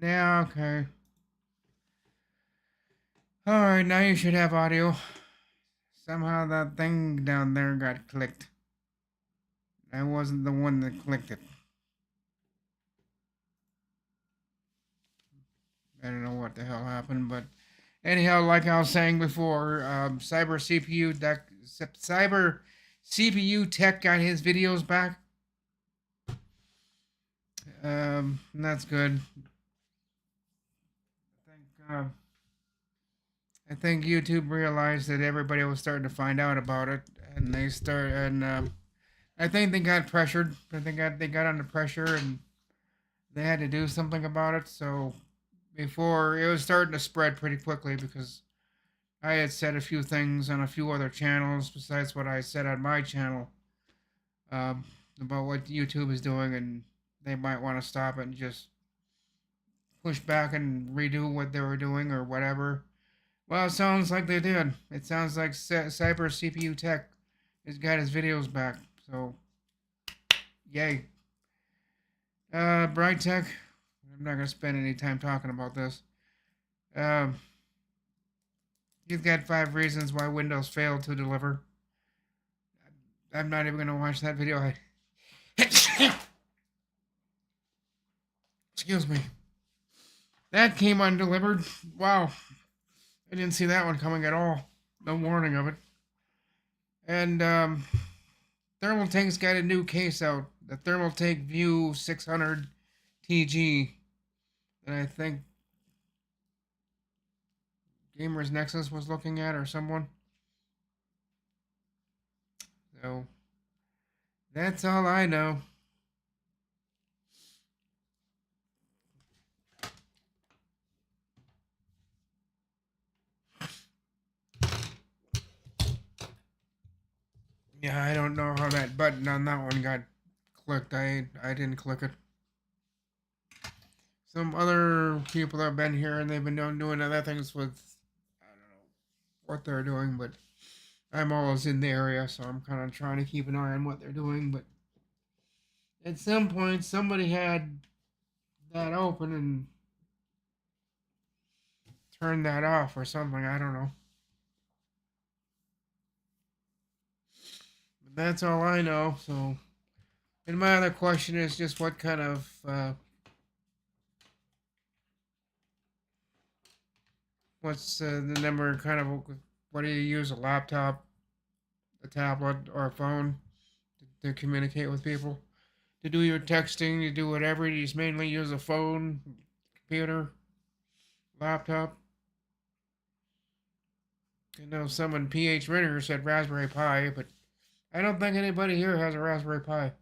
Yeah, okay. Alright, now you should have audio. Somehow that thing down there got clicked. I wasn't the one that clicked it. I don't know what the hell happened, but anyhow, like I was saying before, Cyber CPU Tech got his videos back. That's good. I think I think YouTube realized that everybody was starting to find out about it, and I think they got pressured. They got under pressure, and they had to do something about it. So before it was starting to spread pretty quickly because I had said a few things on a few other channels besides what I said on my channel um, about what YouTube is doing, and they might want to stop it and just push back and redo what they were doing or whatever. Well, it sounds like they did. It sounds like Cyber CPU Tech has got his videos back. So, yay. Bright Tech. I'm not gonna spend any time talking about this. Um, he's got 5 reasons why Windows failed to deliver. I'm not even gonna watch that video. Excuse me. That came undelivered. Wow, I didn't see that one coming at all. No warning of it. And Thermaltake's got a new case out, the Thermaltake View 600 TG, that I think Gamers Nexus was looking at or someone. So that's all I know. Yeah, I don't know how that button on that one got clicked. I didn't click it. Some other people have been here and they've been doing other things with, I don't know what they're doing, but I'm always in the area, so I'm kind of trying to keep an eye on what they're doing. But at some point, somebody had that open and turned that off or something. I don't know. But that's all I know. So, and my other question is just what kind of what's the number? Kind of what do you use? A laptop, a tablet, or a phone to communicate with people? To do your texting, to do whatever. You just mainly use a phone, computer, laptop. I know someone PH Ritter said Raspberry Pi, but I don't think anybody here has a Raspberry Pi.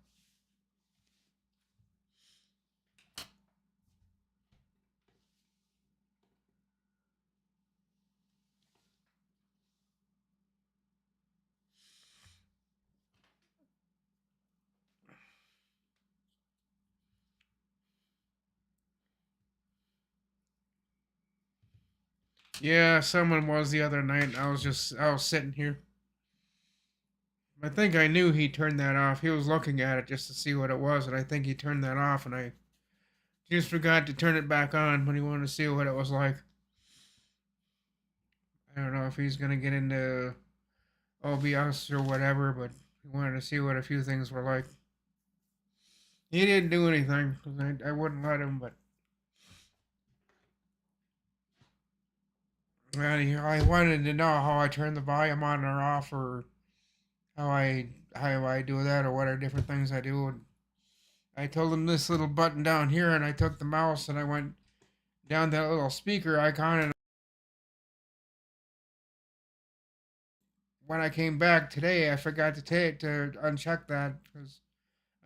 Yeah, someone was the other night. I was sitting here. I think I knew he turned that off. He was looking at it just to see what it was, and I think he turned that off, and I just forgot to turn it back on when he wanted to see what it was like. I don't know if he's gonna get into OBS or whatever, but he wanted to see what a few things were like. He didn't do anything. I wouldn't let him, but I wanted to know how I turn the volume on or off, or how I do that, or what are different things I do. And I told him this little button down here, and I took the mouse and I went down that little speaker icon, and when I came back today, I forgot to uncheck that because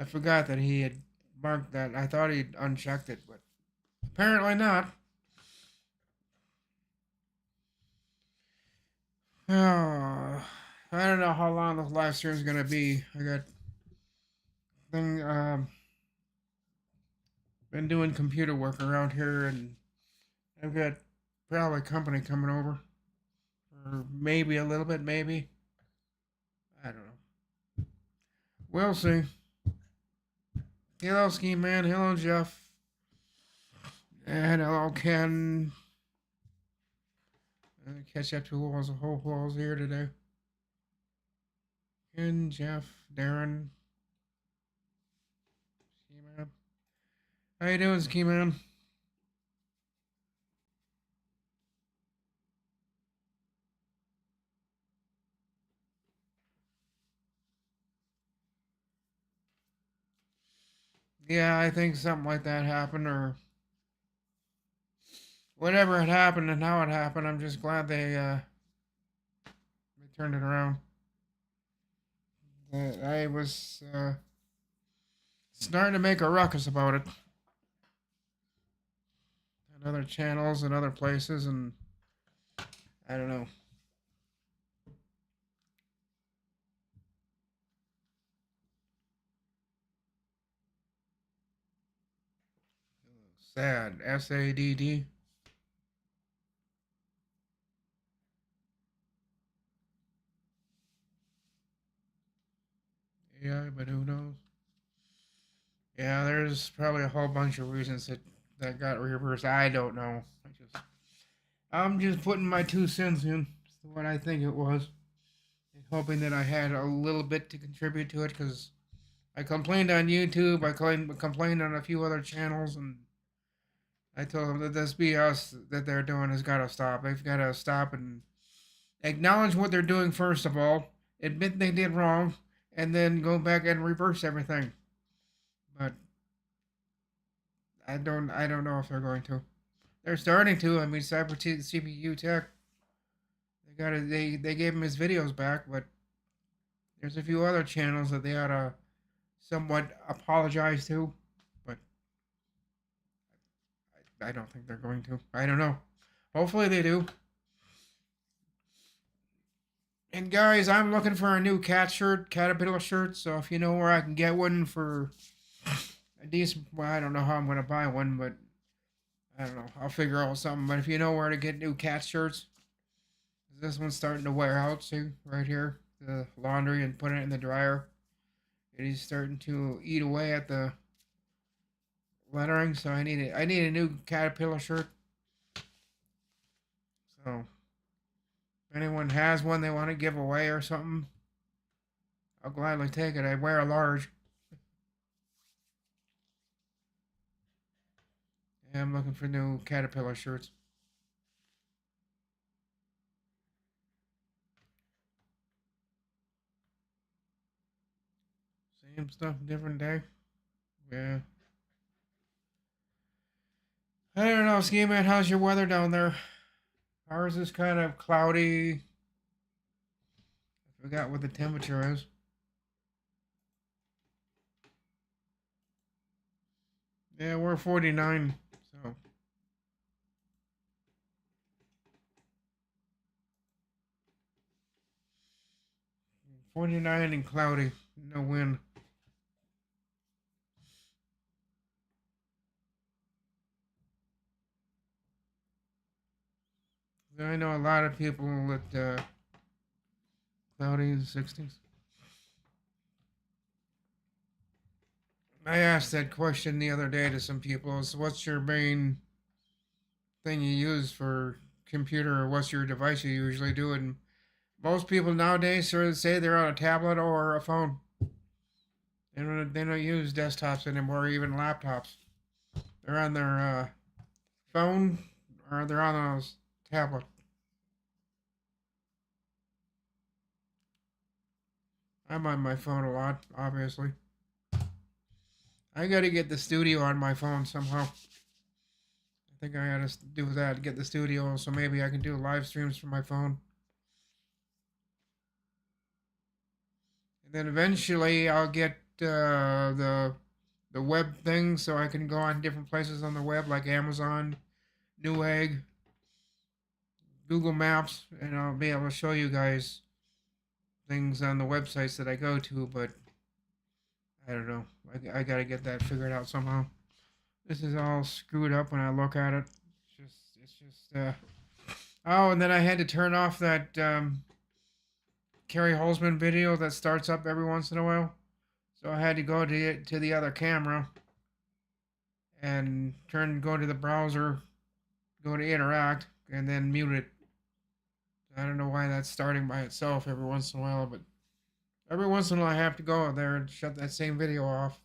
I forgot that he had marked that. I thought he'd unchecked it, but apparently not. Oh, I don't know how long this live stream is gonna be. I got thing been doing computer work around here, and I've got probably company coming over, or maybe a little bit, maybe I don't know. We'll see. Hello, Ski Man. Hello, Jeff. And hello, Ken. Catch up to walls, whole walls here today. Ken, Jeff, Darren, Ski-Man. How you doing, Ski-Man? Yeah, I think something like that happened, or whatever had happened and how it happened. I'm just glad they turned it around. I was starting to make a ruckus about it on other channels and other places, and I don't know. Sad. SADD. Yeah, but who knows? Yeah, there's probably a whole bunch of reasons that got reversed. I don't know. I'm just putting my 2 cents in. What I think it was, and hoping that I had a little bit to contribute to it. Because I complained on YouTube. I complained on a few other channels, and I told them that this BS that they're doing has got to stop. They've got to stop and acknowledge what they're doing first of all, admit they did wrong, and then go back and reverse everything. But I don't know if they're going to. They're starting to. I mean, CPU Tech. They gave him his videos back, but there's a few other channels that they ought to somewhat apologize to. But I don't think they're going to. I don't know. Hopefully they do. And guys, I'm looking for a new Caterpillar shirt. So if you know where I can get one for a decent, well, I don't know how I'm gonna buy one, but I don't know. I'll figure out something. But if you know where to get new cat shirts, this one's starting to wear out. See right here, the laundry and put it in the dryer. It is starting to eat away at the lettering. So I need a new Caterpillar shirt. So if anyone has one they want to give away or something, I'll gladly take it. I wear a large. Yeah, I'm looking for new Caterpillar shirts. Same stuff, different day. Yeah. I don't know, Ski Man. How's your weather down there? Ours is kind of cloudy. I forgot what the temperature is. Yeah, we're 49. So 49 and cloudy. No wind. I know a lot of people that cloudy in the 60s. I asked that question the other day to some people. So what's your main thing you use for computer, or what's your device you usually do? And most people nowadays sort of say they're on a tablet or a phone. They don't use desktops anymore, or even laptops. They're on their phone or they're on those tablet. I'm on my phone a lot, obviously. I got to get the studio on my phone somehow. I think I got to do that, get the studio, so maybe I can do live streams from my phone. And then eventually I'll get the web thing, so I can go on different places on the web like Amazon, Newegg, Google Maps, and I'll be able to show you guys things on the websites that I go to. But I don't know. I got to get that figured out somehow. This is all screwed up when I look at it. It's just. Oh, and then I had to turn off that Kerry Holzman video that starts up every once in a while. So I had to go to the other camera and go to the browser, go to interact, and then mute it. I don't know why that's starting by itself every once in a while, but every once in a while I have to go out there and shut that same video off.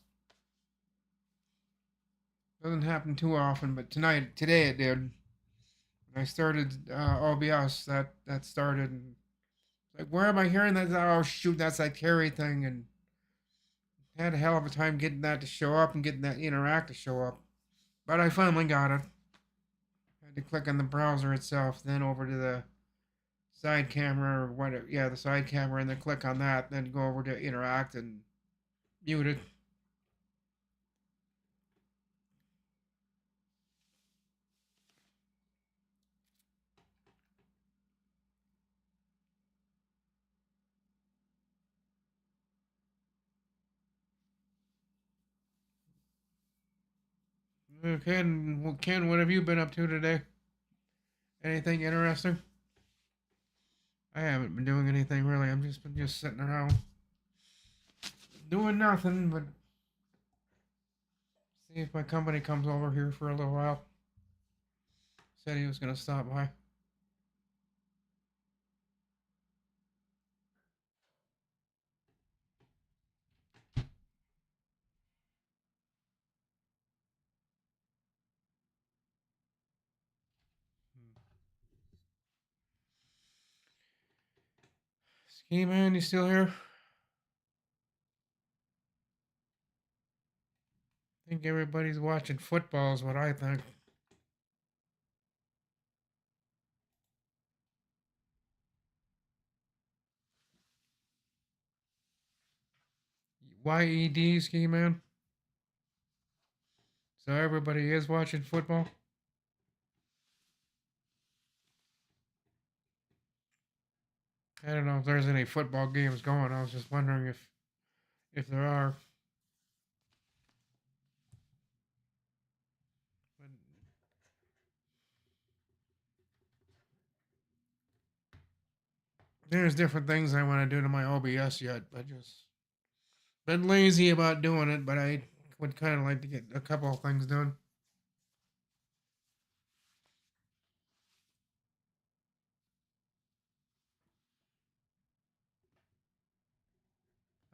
Doesn't happen too often, but today it did. When I started OBS, that started. And like, where am I hearing that? Oh shoot, that's that carry thing, and had a hell of a time getting that to show up and getting that interact to show up. But I finally got it. I had to click on the browser itself, then over to the side camera or whatever. Yeah, the side camera, and then click on that, then go over to interact and mute it. Ken, what have you been up to today? Anything interesting? I haven't been doing anything really. I'm just sitting around doing nothing but see if my company comes over here for a little while. Said he was gonna stop by. Ski man, you still here? I think everybody's watching football is what I think. YED, ski man. So everybody is watching football. I don't know if there's any football games going. I was just wondering if there are. But there's different things I want to do to my OBS yet. I just been lazy about doing it, but I would kind of like to get a couple of things done.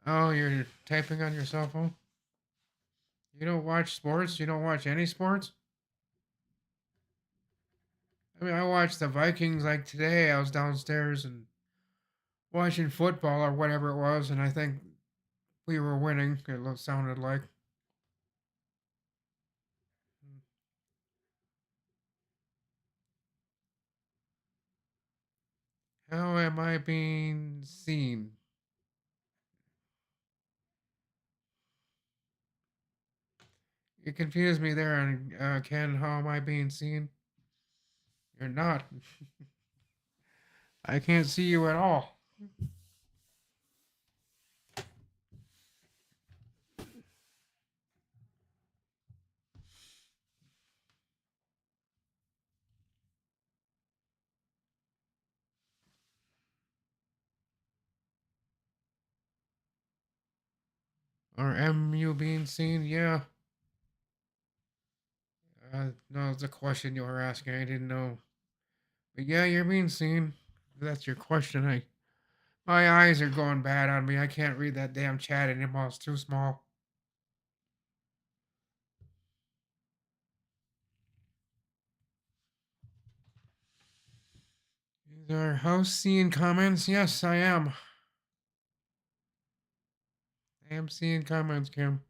Oh, you're typing on your cell phone? You don't watch sports? You don't watch any sports? I mean, I watched the Vikings like today. I was downstairs and watching football or whatever it was, and I think we were winning. It sounded like. How am I being seen? You confused me there, and Ken. How am I being seen? You're not. I can't see you at all. Or am you being seen? Yeah. No, it's a question you were asking. I didn't know. But yeah, you're being seen. If that's your question. My eyes are going bad on me. I can't read that damn chat anymore. It's too small. Is our house seeing comments? Yes, I am. I am seeing comments, Kim.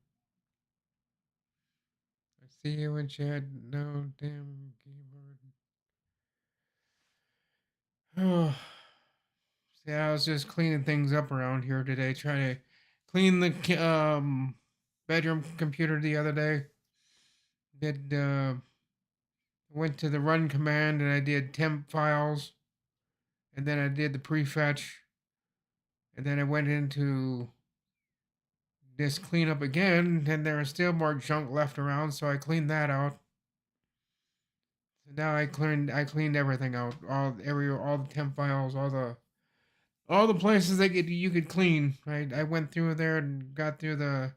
I see you in chat. No damn keyboard. Oh, yeah, I was just cleaning things up around here today. Trying to clean the bedroom computer the other day. Did went to the run command and I did temp files, and then I did the prefetch, and then I went into this cleanup again, and there was still more junk left around, so I cleaned that out. So now I cleaned everything out, all the temp files, all the places that you could clean. I went through there and got through the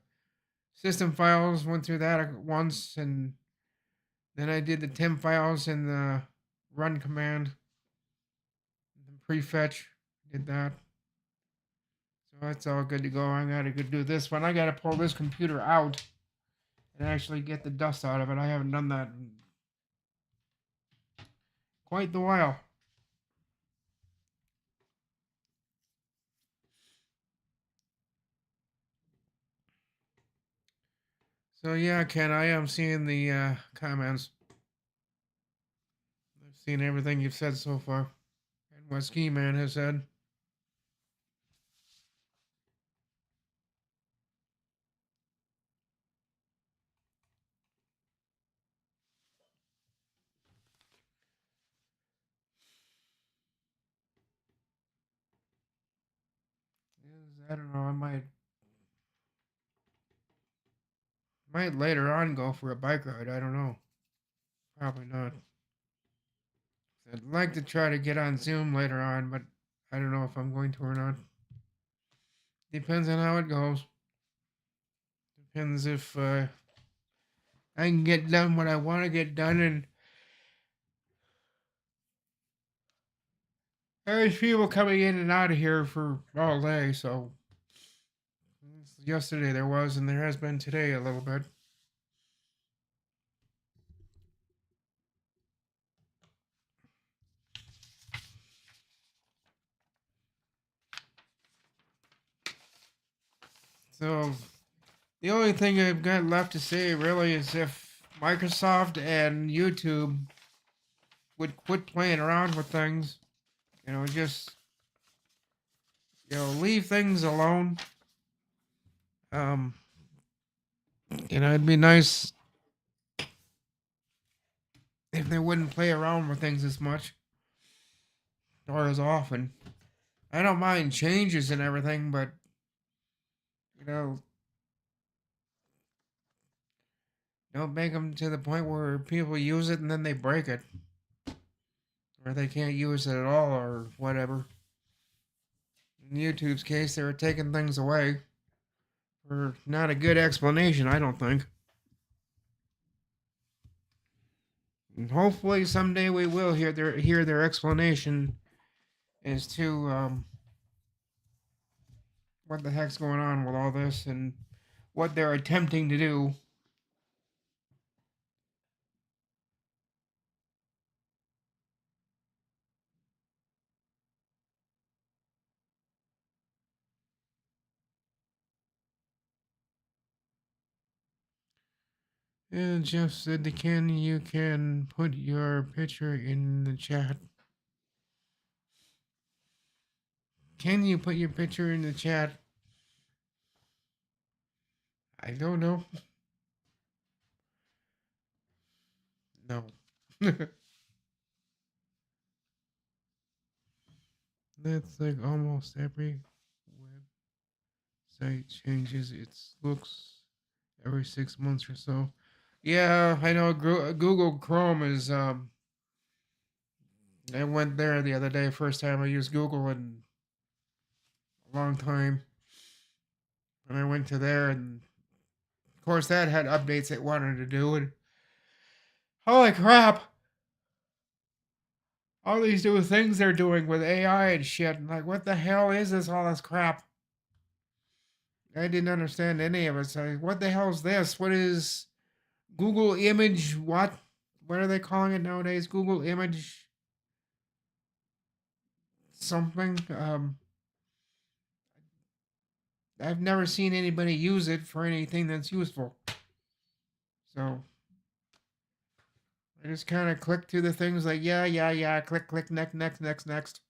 system files, went through that once, and Then I did the temp files and the run command, the prefetch. Did that. So that's all good to go. I gotta go do this one. I gotta pull this computer out and actually get the dust out of it. I haven't done that in quite the while. So yeah, Ken, I am seeing the comments. I've seen everything you've said so far, and what Ski Man has said. I don't know. I might later on go for a bike ride. I don't know. Probably not. I'd like to try to get on Zoom later on, but I don't know if I'm going to or not. Depends on how it goes. Depends if I can get done what I want to get done, and there's people coming in and out of here for all day. So yesterday there was, and there has been today a little bit. So the only thing I've got left to say really is if Microsoft and YouTube would quit playing around with things, just leave things alone. Um, it'd be nice if they wouldn't play around with things as much or as often. I don't mind changes and everything, but you know, don't make them to the point where people use it and then they break it, or they can't use it at all, or whatever. In YouTube's case, they were taking things away for not a good explanation, I don't think. And hopefully someday we will hear their explanation as to what the heck's going on with all this and what they're attempting to do. And Jeff said, you can put your picture in the chat. Can you put your picture in the chat? I don't know. No. That's like almost every website changes its looks every 6 months or so. Yeah, I know. Google Chrome is. I went there the other day. First time I used Google in a long time, and I went to there, and of course that had updates it wanted to do. And holy crap! All these new things they're doing with AI and shit. And like, what the hell is this? All this crap. I didn't understand any of it. So, what the hell is this? What is Google Image? What are they calling it nowadays? Google Image something. I've never seen anybody use it for anything that's useful. So I just kind of clicked through the things like yeah, click, next.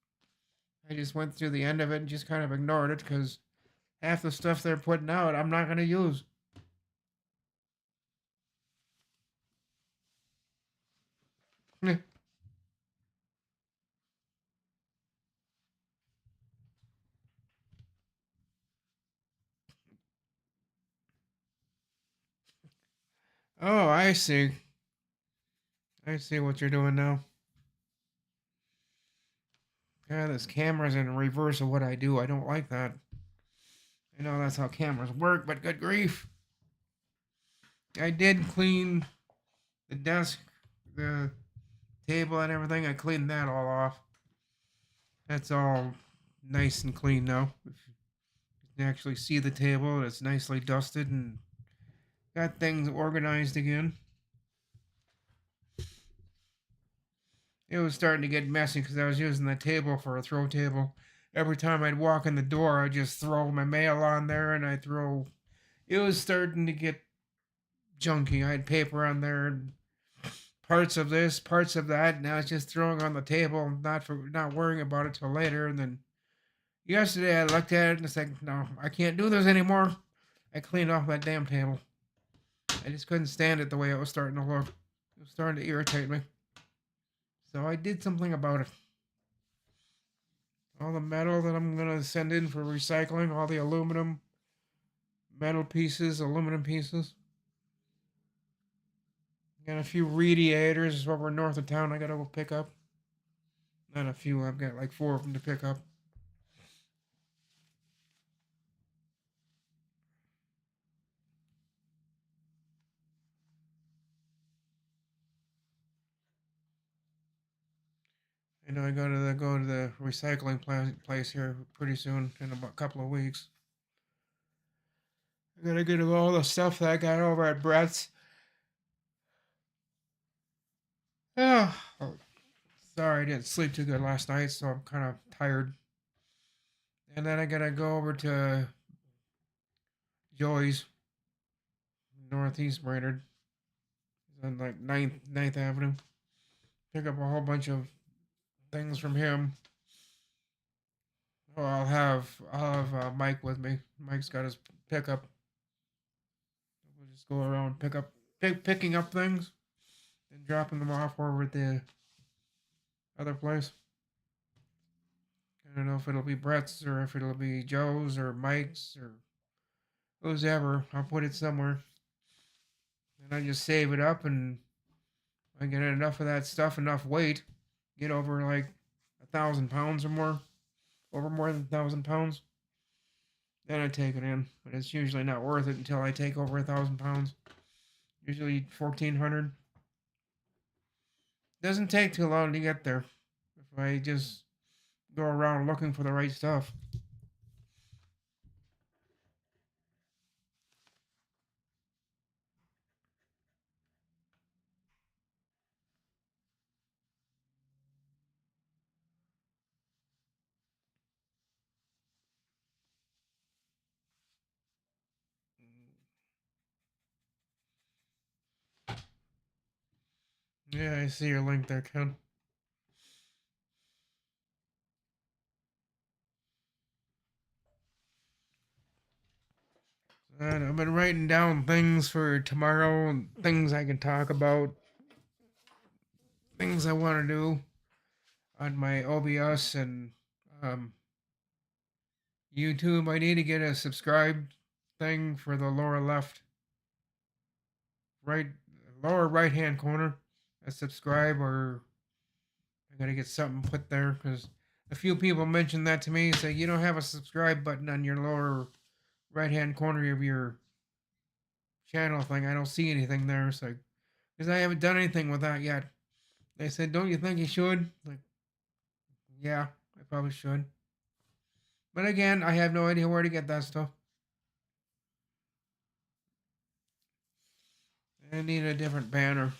I just went through the end of it and just kind of ignored it because half the stuff they're putting out I'm not going to use. Oh, I see. I see what you're doing now. Yeah, this camera's in reverse of what I do. I don't like that. I know that's how cameras work, but good grief. I did clean the desk the table and everything. I cleaned that all off. That's all nice and clean now. You can actually see the table. It's nicely dusted and got things organized again. It was starting to get messy because I was using the table for a throw table. Every time I'd walk in the door, I'd just throw my mail on there and I'd throw. It was starting to get junky. I had paper on there and parts of this, parts of that. Now it's just throwing on the table, not worrying about it till later. And then yesterday I looked at it and it's like, no, I can't do this anymore. I cleaned off that damn table. I just couldn't stand it the way it was starting to look. It was starting to irritate me. So I did something about it. All the metal that I'm gonna send in for recycling, all the aluminum, metal pieces, aluminum pieces. Got a few radiators over north of town I gotta go pick up. Not a few, I've got like 4 of them to pick up. I know I go to the recycling place here pretty soon in a couple of weeks. I gotta get all the stuff that I got over at Brett's. Oh, sorry, I didn't sleep too good last night, so I'm kind of tired. And then I gotta go over to Joey's, Northeast Brainerd, on like Ninth Avenue. Pick up a whole bunch of things from him. Oh, I'll have Mike with me. Mike's got his pickup. We'll just go around picking up things and dropping them off over at the other place. I don't know if it'll be Brett's or if it'll be Joe's or Mike's or whose ever. I'll put it somewhere. And I just save it up and I get enough of that stuff, enough weight, get over like 1,000 pounds or more, over more than 1,000 pounds. Then I take it in, but it's usually not worth it until I take over 1,000 pounds. Usually 1,400. Doesn't take too long to get there if I just go around looking for the right stuff. Yeah, I see your link there, Ken. And I've been writing down things for tomorrow and things I can talk about, things I want to do on my OBS and um, YouTube. I need to get a subscribe thing for the right, lower right hand corner. A subscribe, or I gotta get something put there because a few people mentioned that to me. Say you don't have a subscribe button on your lower right hand corner of your channel thing. I don't see anything there. So because I haven't done anything with that yet. They said, "Don't you think you should?" Like, yeah, I probably should. But again, I have no idea where to get that stuff. I need a different banner.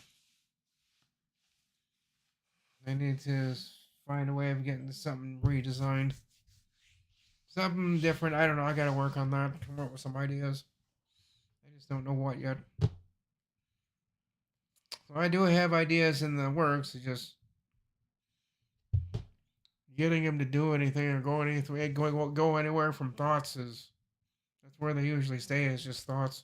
I need to find a way of getting something redesigned. Something different. I don't know. I gotta work on that. Come up with some ideas. I just don't know what yet. So I do have ideas in the works. It's just getting them to do anything or go anywhere from thoughts is that's where they usually stay. Is just thoughts.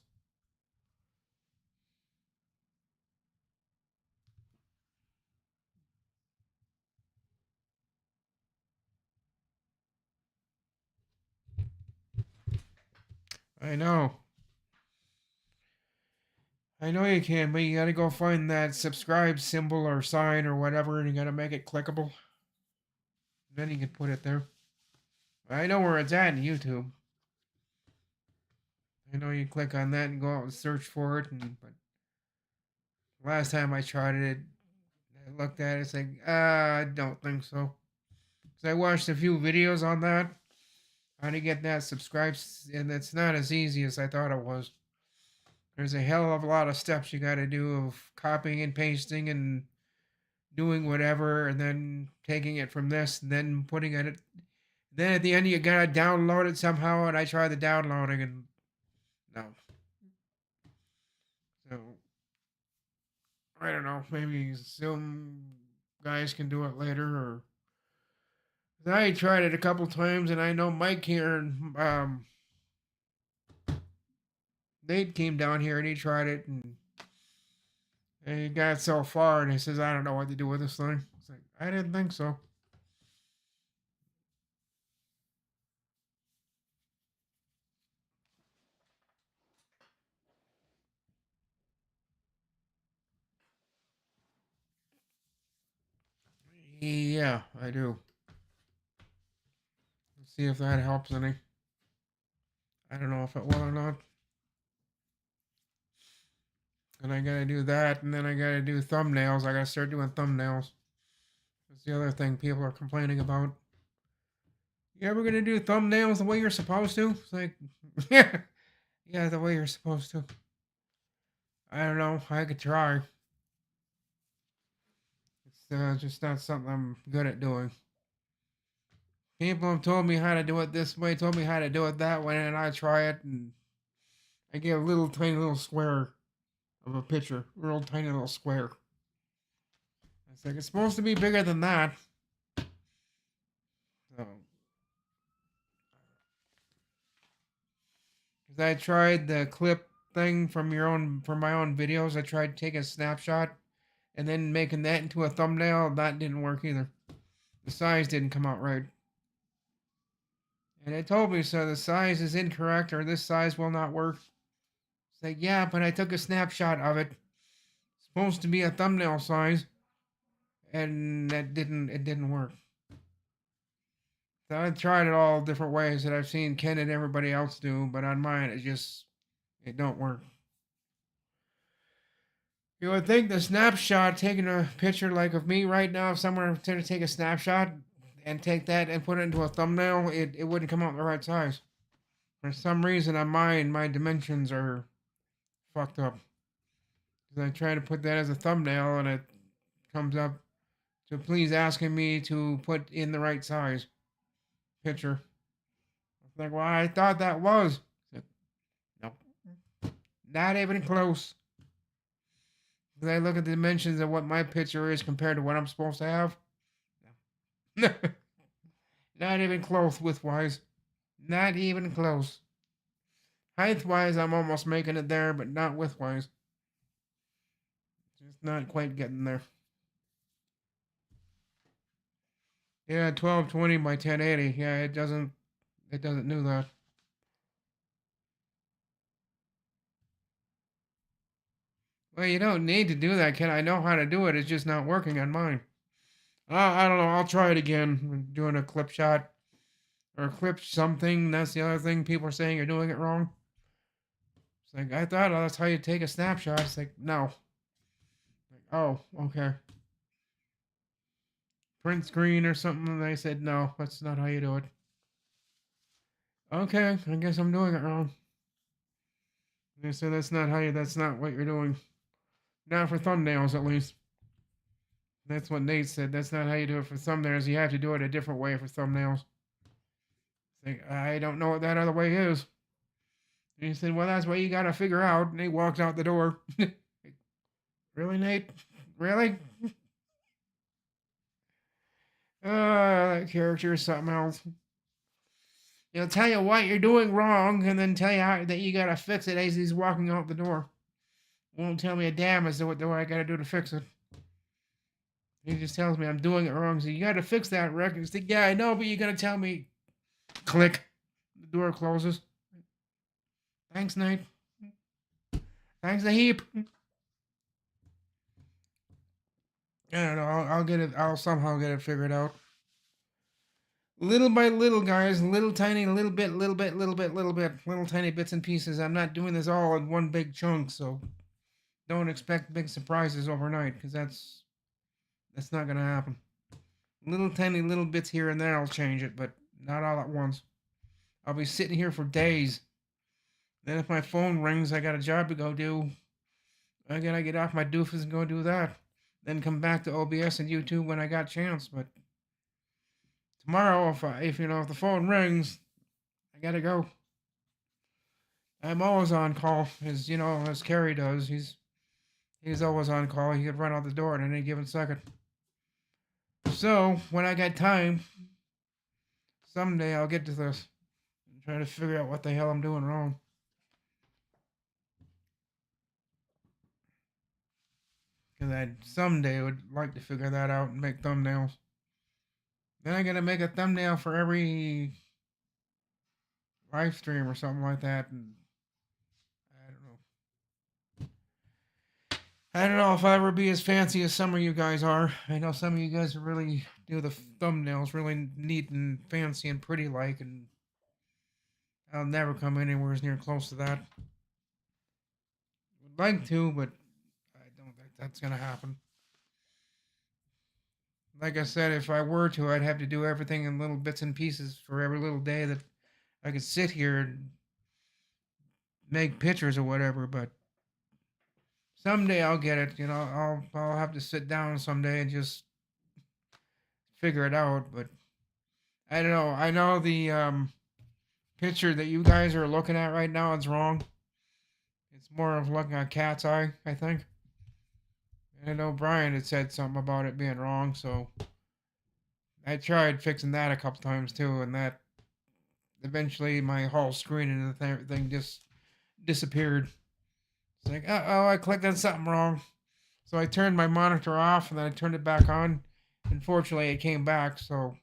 I know. I know you can, but you gotta go find that subscribe symbol or sign or whatever, and you gotta make it clickable. Then you can put it there. I know where it's at in YouTube. I know you click on that and go out and search for it. But last time I tried it, I looked at it, it's like, I don't think so. So I watched a few videos on that, how to get that subscribed, and it's not as easy as I thought it was. There's a hell of a lot of steps you got to do of copying and pasting and doing whatever, and then taking it from this, and then putting it. Then at the end, you gotta download it somehow, and I tried the downloading, and no. So I don't know. Maybe some guys can do it later, or I tried it a couple times, and I know Mike here and Nate came down here and he tried it, and he got so far, and he says, "I don't know what to do with this thing." It's like I didn't think so. Yeah, I do. Let's see if that helps any. I don't know if it will or not. And I gotta do that, and then I gotta do thumbnails. I gotta start doing thumbnails. That's the other thing people are complaining about. You ever gonna do thumbnails the way you're supposed to? It's like, yeah, yeah, the way you're supposed to. I don't know. I could try. It's just not something I'm good at doing. People have told me how to do it this way, told me how to do it that way, and I try it, and I get a little tiny little square of a picture, real tiny little square. It's like it's supposed to be bigger than that. So, because I tried the clip thing from my own videos. I tried taking a snapshot and then making that into a thumbnail. That didn't work either. The size didn't come out right. And it told me so the size is incorrect or this size will not work. It's like, yeah, but I took a snapshot of it. It's supposed to be a thumbnail size. And it didn't work. So I tried it all different ways that I've seen Ken and everybody else do, but on mine it don't work. You would think the snapshot, taking a picture like of me right now, if someone were to take a snapshot and take that and put it into a thumbnail, it wouldn't come out the right size. For some reason on mine, my dimensions are fucked up. Because I try to put that as a thumbnail and it comes up to please asking me to put in the right size picture. It's like, well, I thought that was. Nope. Not even close. Because I look at the dimensions of what my picture is compared to what I'm supposed to have. No. Not even close width-wise. Not even close. Height-wise, I'm almost making it there, but not width-wise. Just not quite getting there. Yeah, 1220 by 1080. Yeah, it doesn't do that. Well, you don't need to do that, Ken. I know how to do it. It's just not working on mine. I don't know. I'll try it again. Doing a clip shot or clip something. That's the other thing. People are saying you're doing it wrong. It's like, I thought that's how you take a snapshot. It's like, no. Like, oh, okay. Print screen or something. And they said, no, that's not how you do it. Okay, I guess I'm doing it wrong. They said that's not what you're doing. Not for thumbnails, at least. That's what Nate said. That's not how you do it for thumbnails. You have to do it a different way for thumbnails. Like, I don't know what that other way is. And he said, well, that's what you got to figure out. And he walked out the door. Really, Nate? Really? That character is something else. He'll tell you what you're doing wrong and then tell you how, that you got to fix it as he's walking out the door. Won't tell me a damn as to what I got to do to fix it. He just tells me I'm doing it wrong. So you got to fix that record. He's like, yeah, I know, but you got to tell me. Click. The door closes. Thanks, Nate. Thanks a heap. I don't know. I'll get it. I'll somehow get it figured out. Little by little, guys. Little tiny, little bit, little tiny bits and pieces. I'm not doing this all in one big chunk, so don't expect big surprises overnight, because that's That's not gonna happen. Little tiny little bits here and there will change it, but not all at once. I'll be sitting here for days. Then if my phone rings, I got a job to go do. I gotta get off my doofus and go do that. Then come back to OBS and YouTube when I got a chance. But tomorrow, if the phone rings, I gotta go. I'm always on call, as Kerry does. He's always on call. He could run out the door at any given second. So when I got time, someday I'll get to this and try to figure out what the hell I'm doing wrong. Because I someday would like to figure that out and make thumbnails. Then I gotta make a thumbnail for every live stream or something like that, and I don't know. I don't know if I'll ever be as fancy as some of you guys are. I know some of you guys really do the thumbnails really neat and fancy and pretty like, and I'll never come anywhere near close to that. Would like to, but I don't think that's gonna happen. Like I said, if I were to, I'd have to do everything in little bits and pieces for every little day that I could sit here and make pictures or whatever. But someday I'll get it. I'll have to sit down someday and just figure it out. But I don't know. I know the picture that you guys are looking at right now is wrong. It's more of looking at a cat's eye, I think. I know Brian had said something about it being wrong, so I tried fixing that a couple times too, and that eventually my whole screen and the thing just disappeared. It's like, oh, I clicked on something wrong. So I turned my monitor off and then I turned it back on. Unfortunately, it came back, so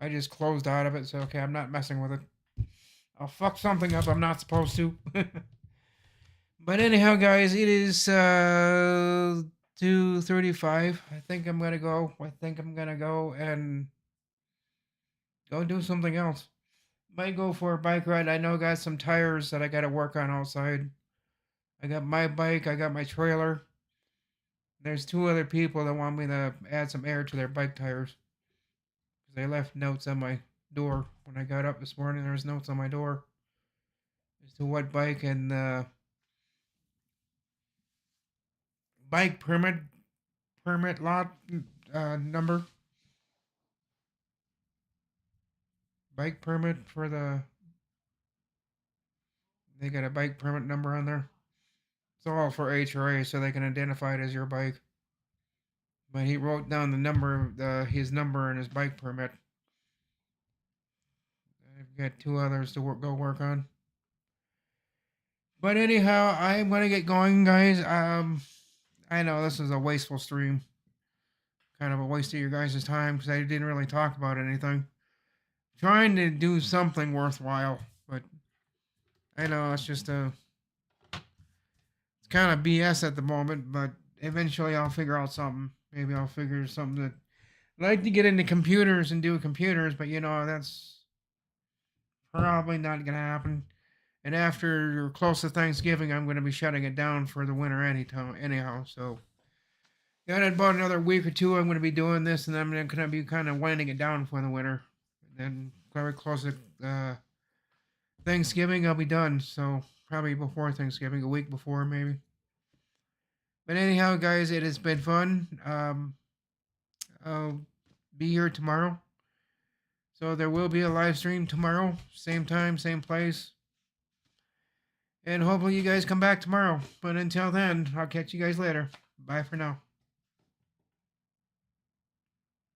I just closed out of it. So, okay, I'm not messing with it. I'll fuck something up I'm not supposed to. But anyhow, guys, it is 2:35. I think I'm gonna go. I think I'm gonna go and go do something else. Might go for a bike ride. I know I got some tires that I gotta work on outside. I got my bike. I got my trailer. There's two other people that want me to add some air to their bike tires. Because they left notes on my door. When I got up this morning, there was notes on my door as to what bike and bike permit lot number. Bike permit for they got a bike permit number on there. It's all for HRA so they can identify it as your bike. But he wrote down the number, his number and his bike permit. I've got two others to go work on. But anyhow, I'm gonna get going, guys. I know this is a wasteful stream, kind of a waste of your guys' time because I didn't really talk about anything. Trying to do something worthwhile, but I know it's just it's kind of BS at the moment. But eventually, I'll figure out something. Maybe I'll figure something that I like to get into computers and do computers, but that's probably not gonna happen. And after close to Thanksgiving, I'm going to be shutting it down for the winter anyhow. So, got about another week or two. I'm going to be doing this, and I'm going to be kind of winding it down for the winter. And then very close to Thanksgiving, I'll be done. So probably before Thanksgiving, a week before maybe. But anyhow, guys, it has been fun. I'll be here tomorrow. So there will be a live stream tomorrow, same time, same place. And hopefully you guys come back tomorrow. But until then, I'll catch you guys later. Bye for now.